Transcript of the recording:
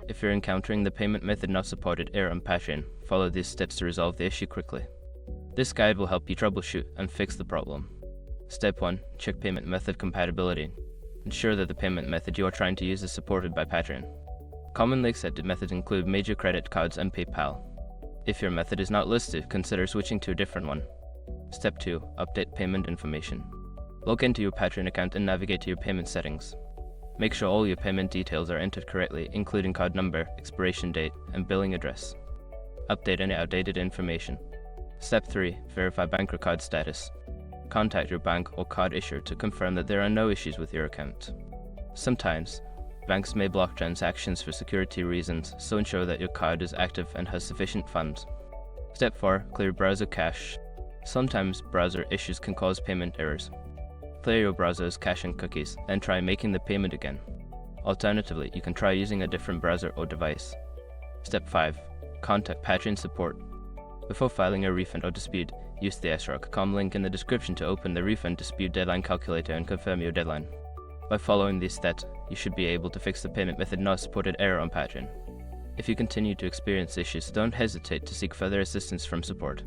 If you're encountering the payment method not supported error on Patreon, follow these steps to resolve the issue quickly. This guide will help you troubleshoot and fix the problem. Step 1. Check payment method compatibility. Ensure that the payment method you are trying to use is supported by Patreon. Commonly accepted methods include major credit cards and PayPal. If your method is not listed, consider switching to a different one. Step 2. Update payment information. Log into your Patreon account and navigate to your payment settings. Make sure all your payment details are entered correctly, including card number, expiration date, and billing address. Update any outdated information. Step 3. Verify bank or card status. Contact your bank or card issuer to confirm that there are no issues with your account. Sometimes, banks may block transactions for security reasons, so ensure that your card is active and has sufficient funds. Step 4. Clear browser cache. Sometimes browser issues can cause payment errors. Clear your browser's cache and cookies, and try making the payment again. Alternatively, you can try using a different browser or device. Step 5. Contact Patreon support. Before filing a refund or dispute, use the srock.com link in the description to open the refund dispute deadline calculator and confirm your deadline. By following these steps, you should be able to fix the payment method not supported error on Patreon. If you continue to experience issues, don't hesitate to seek further assistance from support.